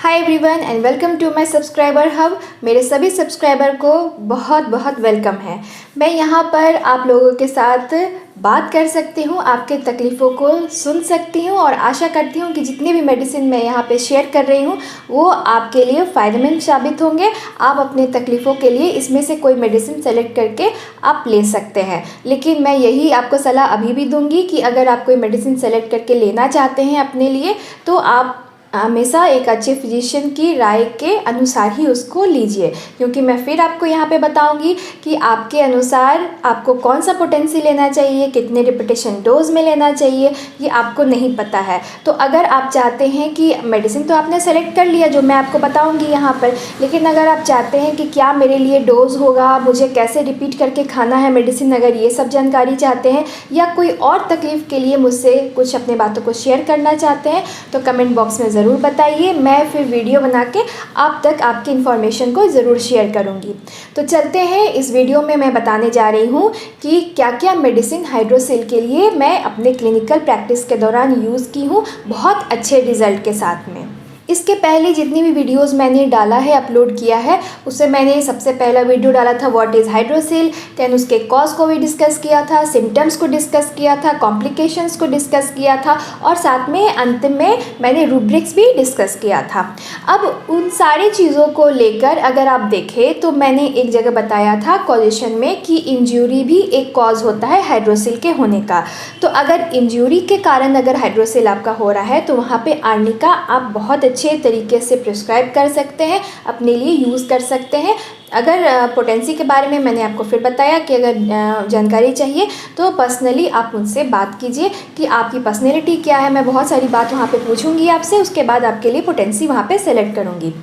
Hi everyone and welcome to my subscriber hub. मेरे सभी subscriber को बहुत बहुत वेलकम है। मैं यहाँ पर आप लोगों के साथ बात कर सकती हूँ, आपके तकलीफ़ों को सुन सकती हूँ और आशा करती हूँ कि जितनी भी मेडिसिन मैं यहाँ पे शेयर कर रही हूँ वो आपके लिए फ़ायदेमंद साबित होंगे। आप अपने तकलीफ़ों के लिए इसमें से कोई मेडिसिन सेलेक्ट करके आप ले सकते हैं। लेकिन मैं यही आपको सलाह अभी भी दूँगी कि अगर आप कोई मेडिसिन सेलेक्ट करके लेना चाहते हैं अपने लिए तो आप हमेशा एक अच्छे फिजिशियन की राय के अनुसार ही उसको लीजिए, क्योंकि मैं फिर आपको यहाँ पे बताऊंगी कि आपके अनुसार आपको कौन सा पोटेंसी लेना चाहिए, कितने रिपीटेशन डोज में लेना चाहिए, ये आपको नहीं पता है। तो अगर आप चाहते हैं कि मेडिसिन तो आपने सेलेक्ट कर लिया जो मैं आपको बताऊँगी यहाँ पर, लेकिन अगर आप चाहते हैं कि क्या मेरे लिए डोज होगा, मुझे कैसे रिपीट करके खाना है मेडिसिन, अगर ये सब जानकारी चाहते हैं या कोई और तकलीफ़ के लिए मुझसे कुछ अपने बातों को शेयर करना चाहते हैं तो कमेंट बॉक्स में ज़रूर बताइए। मैं फिर वीडियो बना के आप तक आपकी इन्फॉर्मेशन को ज़रूर शेयर करूंगी। तो चलते हैं, इस वीडियो में मैं बताने जा रही हूं कि क्या क्या मेडिसिन हाइड्रोसिल के लिए मैं अपने क्लिनिकल प्रैक्टिस के दौरान यूज़ की हूं बहुत अच्छे रिज़ल्ट के साथ में। इसके पहले जितनी भी वीडियोस मैंने डाला है, अपलोड किया है, उससे मैंने सबसे पहला वीडियो डाला था व्हाट इज़ हाइड्रोसिल, दैन उसके कॉज को भी डिस्कस किया था, सिम्टम्स को डिस्कस किया था, कॉम्प्लिकेशंस को डिस्कस किया था और साथ में अंत में मैंने रूब्रिक्स भी डिस्कस किया था। अब उन सारी चीज़ों को लेकर अगर आप देखें तो मैंने एक जगह बताया था कॉजेशन में कि इंजरी भी एक कॉज होता है हाइड्रोसिल के होने का। तो अगर इंजरी के कारण अगर हाइड्रोसिल आपका हो रहा है तो वहाँ पे आर्निका आप बहुत अच्छे तरीके से प्रिस्क्राइब कर सकते हैं, अपने लिए यूज़ कर सकते हैं। अगर पोटेंसी के बारे में मैंने आपको फिर बताया कि अगर जानकारी चाहिए तो पर्सनली आप उनसे बात कीजिए कि आपकी पर्सनैलिटी क्या है। मैं बहुत सारी बात वहाँ पे पूछूंगी आपसे, उसके बाद आपके लिए पोटेंसी वहाँ पे सेलेक्ट करूँगी।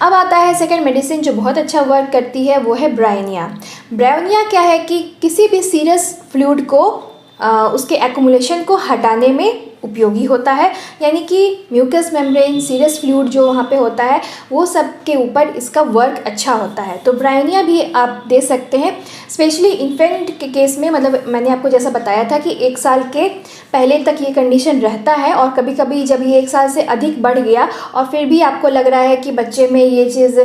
अब आता है सेकंड मेडिसिन जो बहुत अच्छा वर्क करती है, वो है ब्रायोनिया। ब्रायोनिया क्या है कि किसी भी सीरस फ्लूइड को उसके एक्युमुलेशन को हटाने में उपयोगी होता है, यानी कि म्यूकस मेम्ब्रेन, सीरस फ्लूइड जो वहाँ पे होता है वो सब के ऊपर इसका वर्क अच्छा होता है। तो ब्रायोनिया भी आप दे सकते हैं, स्पेशली इन्फेंट के केस में। मतलब मैंने आपको जैसा बताया था कि 1 साल के पहले तक ये कंडीशन रहता है और कभी कभी जब ये 1 साल से अधिक बढ़ गया और फिर भी आपको लग रहा है कि बच्चे में ये चीज़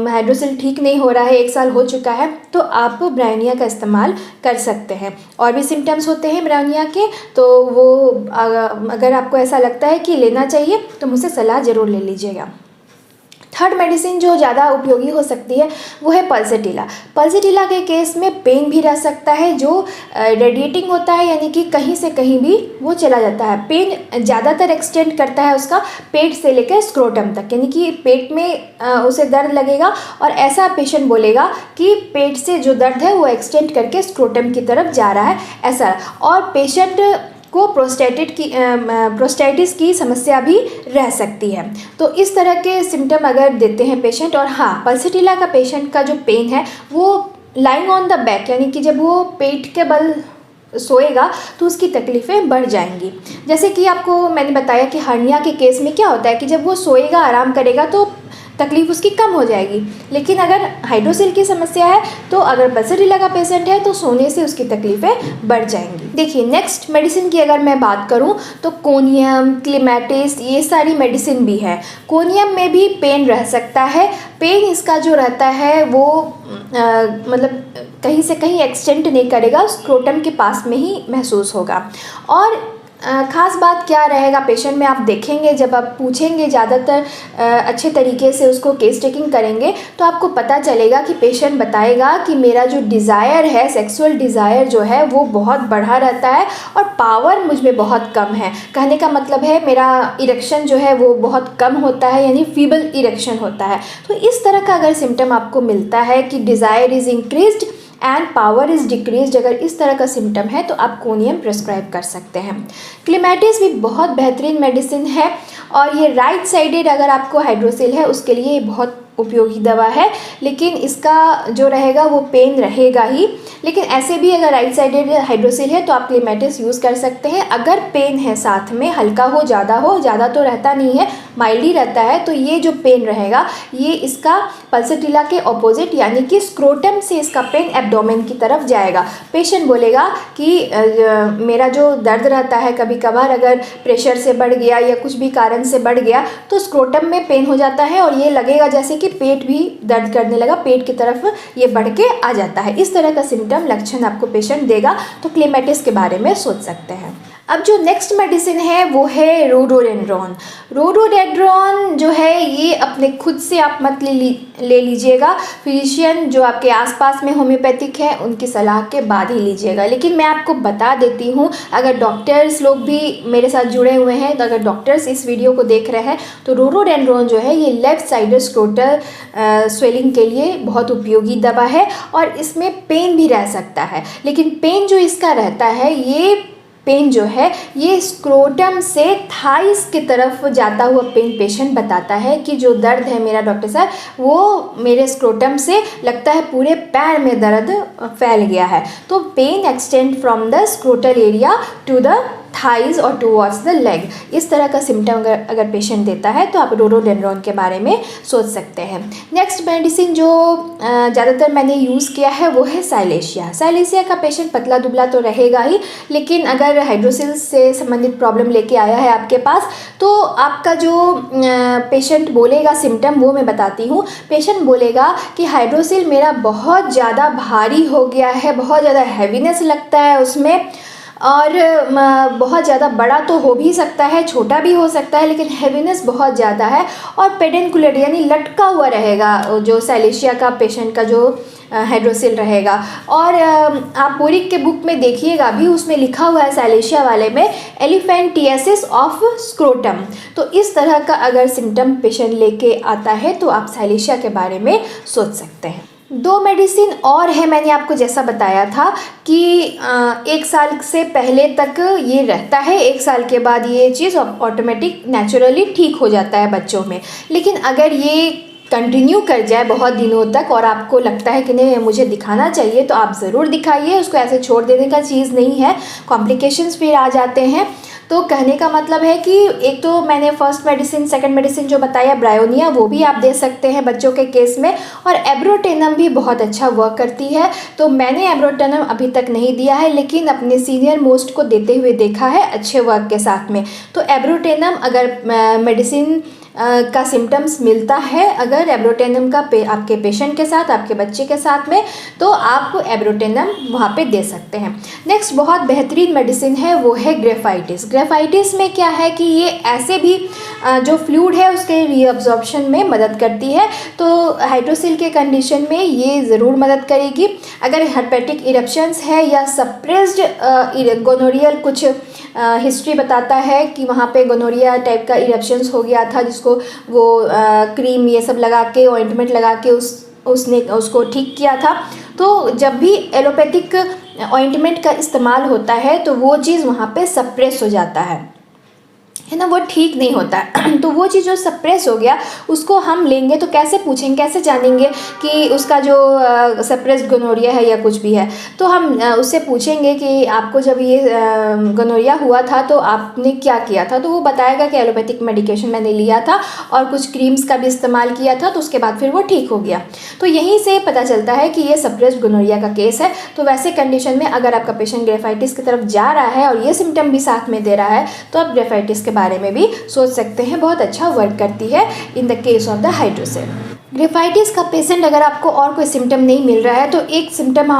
हाइड्रोसिल ठीक नहीं हो रहा है, 1 साल हो चुका है, तो आप ब्रायोनिया का इस्तेमाल कर सकते हैं। और भी सिम्टम्स होते हैं ब्रायोनिया के, तो वो अगर आपको ऐसा लगता है कि लेना चाहिए तो मुझसे सलाह ज़रूर ले लीजिएगा। थर्ड मेडिसिन जो ज़्यादा उपयोगी हो सकती है वो है पल्सेटिला। पल्सेटिला के केस में पेन भी रह सकता है जो रेडिएटिंग होता है, यानी कि कहीं से कहीं भी वो चला जाता है। पेन ज़्यादातर एक्सटेंड करता है उसका पेट से लेकर स्क्रोटम तक, यानी कि पेट में उसे दर्द लगेगा और ऐसा पेशेंट बोलेगा कि पेट से जो दर्द है वो एक्सटेंड करके स्क्रोटम की तरफ जा रहा है, ऐसा। और पेशेंट को प्रोस्टेटिस की समस्या भी रह सकती है। तो इस तरह के सिम्टम अगर देते हैं पेशेंट, और हाँ, पल्सेटिला का पेशेंट का जो पेन है वो लाइंग ऑन द बैक, यानी कि जब वो पेट के बल सोएगा तो उसकी तकलीफ़ें बढ़ जाएंगी। जैसे कि आपको मैंने बताया कि हर्निया के केस में क्या होता है कि जब वो सोएगा, आराम करेगा तो तकलीफ़ उसकी कम हो जाएगी। लेकिन अगर हाइड्रोसिल की समस्या है तो अगर पल्सेटिला का पेशेंट है तो सोने से उसकी तकलीफ़ें बढ़ जाएंगी। देखिए, नेक्स्ट मेडिसिन की अगर मैं बात करूं तो कोनियम, क्लेमेटिस, ये सारी मेडिसिन भी है। कोनियम में भी पेन रह सकता है। पेन इसका जो रहता है वो मतलब कहीं से कहीं एक्सटेंड नहीं करेगा, स्क्रोटम के पास में ही महसूस होगा। और ख़ास बात क्या रहेगा पेशेंट में, आप देखेंगे जब आप पूछेंगे ज़्यादातर अच्छे तरीके से उसको केस टेकिंग करेंगे तो आपको पता चलेगा कि पेशेंट बताएगा कि मेरा जो डिज़ायर है, सेक्सुअल डिज़ायर जो है वो बहुत बढ़ा रहता है और पावर मुझ में बहुत कम है। कहने का मतलब है मेरा इरेक्शन जो है वो बहुत कम होता है, यानी फीबल इरेक्शन होता है। तो इस तरह का अगर सिम्टम आपको मिलता है कि desire is increased and power is decreased, अगर इस तरह का सिम्टम है तो आप कोनियम प्रिस्क्राइब कर सकते हैं। क्लेमेटिस भी बहुत बेहतरीन मेडिसिन है और ये राइट साइडेड अगर आपको हाइड्रोसिल है उसके लिए बहुत उपयोगी दवा है, लेकिन इसका जो रहेगा वो पेन रहेगा ही। लेकिन ऐसे भी अगर राइट साइडेड हाइड्रोसिल है तो आप क्लेमेटिस यूज़ कर सकते हैं। अगर पेन है साथ में, हल्का हो, ज़्यादा तो रहता नहीं है, माइल्ड ही रहता है, तो ये जो पेन रहेगा ये इसका पल्सेटिला के ऑपोजिट यानी कि स्क्रोटम से इसका पेन एब्डोमेन की तरफ जाएगा। पेशेंट बोलेगा कि मेरा जो दर्द रहता है कभी कभार अगर प्रेशर से बढ़ गया या कुछ भी कारण से बढ़ गया तो स्क्रोटम में पेन हो जाता है और ये लगेगा जैसे कि पेट भी दर्द करने लगा, पेट की तरफ ये बढ़ के आ जाता है। इस तरह का सिम्टम लक्षण आपको पेशेंट देगा, तो क्लेमेटिस के बारे में सोच सकते हैं। अब जो नेक्स्ट मेडिसिन है वो है रोडोडेंड्रॉन। रोडोडेंड्रॉन जो है ये अपने खुद से आप मत ले लीजिएगा, फिजिशियन जो आपके आसपास में होम्योपैथिक है उनकी सलाह के बाद ही लीजिएगा। लेकिन मैं आपको बता देती हूँ, अगर डॉक्टर्स लोग भी मेरे साथ जुड़े हुए हैं, तो अगर डॉक्टर्स इस वीडियो को देख रहे हैं तो रोडोडेंड्रॉन जो है ये लेफ़्ट साइडेड स्क्रोटल स्वेलिंग के लिए बहुत उपयोगी दवा है और इसमें पेन भी रह सकता है। लेकिन पेन जो इसका रहता है, ये पेन जो है ये स्क्रोटम से थाइस की तरफ जाता हुआ पेन पेशेंट बताता है कि जो दर्द है मेरा डॉक्टर साहब वो मेरे स्क्रोटम से लगता है पूरे पैर में दर्द फैल गया है। तो pain extend from the scrotal area to the thighs और टूवर्ड्स द लेग। इस तरह का सिम्टम अगर पेशेंट देता है तो आप रोडोडेंड्रॉन के बारे में सोच सकते हैं। नेक्स्ट मेडिसिन जो ज़्यादातर मैंने यूज़ किया है वो है साइलेशिया। साइलेशिया का पेशेंट पतला दुबला तो रहेगा ही, लेकिन अगर हाइड्रोसिल से संबंधित प्रॉब्लम लेके आया है आपके पास तो आपका जो पेशेंट बोलेगा सिम्टम वो मैं बताती हूँ। पेशेंट बोलेगा कि हाइड्रोसिल मेरा बहुत ज़्यादा भारी हो गया है, बहुत ज़्यादा हैवीनेस लगता है उसमें, और बहुत ज़्यादा बड़ा तो हो भी सकता है, छोटा भी हो सकता है, लेकिन हैवीनेस बहुत ज़्यादा है और पेडेंकुलेट यानी लटका हुआ रहेगा जो साइलेशिया का पेशेंट का जो हाइड्रोसिल रहेगा। और आप बोरिक के बुक में देखिएगा भी, उसमें लिखा हुआ है साइलेशिया वाले में एलिफेंटियासिस ऑफ स्क्रोटम। तो इस तरह का अगर सिम्टम पेशेंट लेके आता है तो आप साइलेशिया के बारे में सोच सकते हैं। दो मेडिसिन और है, मैंने आपको जैसा बताया था कि 1 साल से पहले तक ये रहता है, 1 साल के बाद ये चीज़ ऑटोमेटिक नेचुरली ठीक हो जाता है बच्चों में। लेकिन अगर ये कंटिन्यू कर जाए बहुत दिनों तक और आपको लगता है कि नहीं मुझे दिखाना चाहिए, तो आप ज़रूर दिखाइए, उसको ऐसे छोड़ देने का चीज़ नहीं है, कॉम्प्लिकेशंस फिर आ जाते हैं। तो कहने का मतलब है कि एक तो मैंने फर्स्ट मेडिसिन, सेकंड मेडिसिन जो बताया ब्रायोनिया, वो भी आप दे सकते हैं बच्चों के केस में, और एब्रोटेनम भी बहुत अच्छा वर्क करती है। तो मैंने एब्रोटेनम अभी तक नहीं दिया है, लेकिन अपने सीनियर मोस्ट को देते हुए देखा है अच्छे वर्क के साथ में। तो एब्रोटेनम अगर मेडिसिन का सिम्टम्स मिलता है अगर एब्रोटेनम का आपके पेशेंट के साथ, आपके बच्चे के साथ में, तो आप एब्रोटेनम वहाँ पे दे सकते हैं। नेक्स्ट बहुत बेहतरीन मेडिसिन है वो है ग्रेफाइटिस। ग्रेफाइटिस में क्या है कि ये ऐसे भी जो फ्लूइड है उसके रीअब्जॉर्प्शन में मदद करती है, तो हाइड्रोसिल के कंडीशन में ये ज़रूर मदद करेगी। अगर हेपेटिक इरप्शंस है या सप्रेस्ड गोनोरियल कुछ हिस्ट्री बताता है कि वहाँ पे गोनोरिया टाइप का इरप्शंस हो गया था, जिसको वो क्रीम ये सब लगा के, ऑइंटमेंट लगा के उसने उसको ठीक किया था। तो जब भी एलोपैथिक ऑइंटमेंट का इस्तेमाल होता है तो वो चीज़ वहाँ पे सप्रेस हो जाता है ना, वो ठीक नहीं होता है। तो वो चीज़ जो सप्रेस हो गया उसको हम लेंगे तो कैसे पूछेंगे, कैसे जानेंगे कि उसका जो सप्रेस्ड गोनोरिया है या कुछ भी है। तो हम उससे पूछेंगे कि आपको जब ये गोनोरिया हुआ था तो आपने क्या किया था, तो वो बताएगा कि एलोपैथिक मेडिकेशन मैंने लिया था और कुछ क्रीम्स का भी इस्तेमाल किया था, तो उसके बाद फिर वो ठीक हो गया। तो यहीं से पता चलता है कि ये सप्रेस्ड गोनोरिया का केस है। तो वैसे कंडीशन में अगर आपका पेशेंट ग्रेफाइटिस की तरफ जा रहा है और ये सिम्टम भी साथ में दे रहा है तो आप ग्रेफाइटिस के बारे में भी सोच सकते हैं, बहुत अच्छा वर्क करती है in the case of the hydrocele. Graphites का पेशेंट अगर आपको और कोई सिम्टम नहीं मिल रहा है तो एक सिम्टम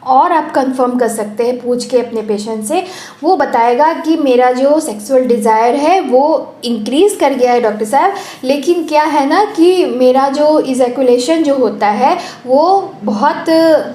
और आप कंफर्म कर सकते हैं पूछ के अपने पेशेंट से। वो बताएगा कि मेरा जो सेक्सुअल डिज़ायर है वो इंक्रीज़ कर गया है डॉक्टर साहब, लेकिन क्या है ना कि मेरा जो इजैकुलेशन जो होता है वो बहुत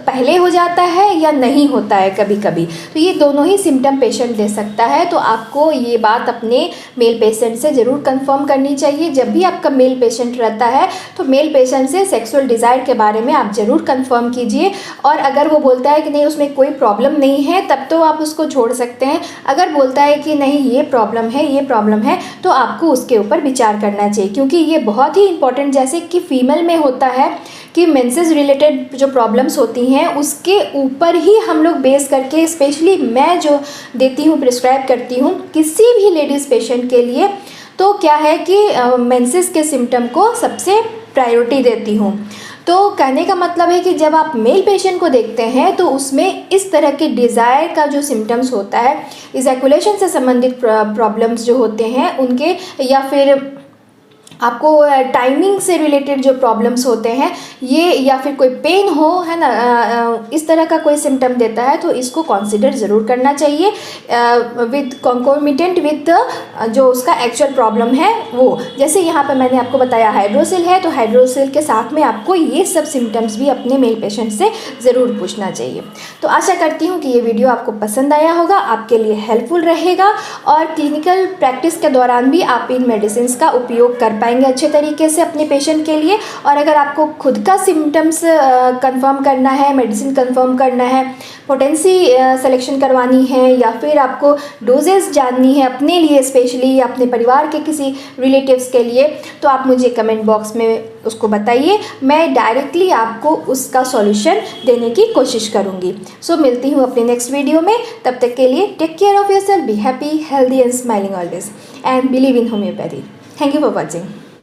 पहले हो जाता है या नहीं होता है कभी कभी। तो ये दोनों ही सिम्टम पेशेंट दे सकता है। तो आपको ये बात अपने मेल पेशेंट से ज़रूर कंफर्म करनी चाहिए। जब भी आपका मेल पेशेंट रहता है तो मेल पेशेंट पेशेंट से सेक्सुअल डिज़ायर के बारे में आप ज़रूर कंफर्म कीजिए। और अगर वो बोलता है कि नहीं उसमें कोई प्रॉब्लम नहीं है, तब तो आप उसको छोड़ सकते हैं। अगर बोलता है कि नहीं ये प्रॉब्लम है, तो आपको उसके ऊपर विचार करना चाहिए, क्योंकि ये बहुत ही इंपॉर्टेंट, जैसे कि फीमेल में होता है कि मेंसेस रिलेटेड जो प्रॉब्लम्स होती हैं उसके ऊपर ही हम लोग बेस करके, स्पेशली मैं जो देती हूँ, प्रिस्क्राइब करती हूँ किसी भी लेडीज़ पेशेंट के लिए, तो क्या है कि मेंसेस के सिम्टम को सबसे प्रायोरिटी देती हूँ। तो कहने का मतलब है कि जब आप मेल पेशेंट को देखते हैं तो उसमें इस तरह के डिज़ायर का जो सिम्टम्स होता है, इजैकुलेशन से संबंधित प्रॉब्लम्स जो होते हैं उनके, या फिर आपको टाइमिंग से रिलेटेड जो प्रॉब्लम्स होते हैं ये, या फिर कोई पेन हो, है ना, इस तरह का कोई सिम्टम देता है तो इसको कंसीडर ज़रूर करना चाहिए विद कॉन्कोमिटेंट विद जो उसका एक्चुअल प्रॉब्लम है वो। जैसे यहाँ पर मैंने आपको बताया हाइड्रोसिल है, तो हाइड्रोसिल के साथ में आपको ये सब सिम्टम्स भी अपने मेल पेशेंट से ज़रूर पूछना चाहिए। तो आशा करती हूँ कि ये वीडियो आपको पसंद आया होगा, आपके लिए हेल्पफुल रहेगा, और क्लिनिकल प्रैक्टिस के दौरान भी आप इन मेडिसिन का उपयोग कर पाएंगे अच्छे तरीके से अपने पेशेंट के लिए। और अगर आपको खुद का सिम्टम्स कंफर्म करना है, मेडिसिन कंफर्म करना है, पोटेंसी सिलेक्शन करवानी है, या फिर आपको डोजेस जाननी है अपने लिए स्पेशली, या अपने परिवार के किसी रिलेटिव्स के लिए, तो आप मुझे कमेंट बॉक्स में उसको बताइए, मैं डायरेक्टली आपको उसका सॉल्यूशन देने की कोशिश करूँगी। सो मिलती हूँ अपने नेक्स्ट वीडियो में, तब तक के लिए take care of yourself, be happy, healthy and smiling always, and believe in homeopathy. Thank you for watching.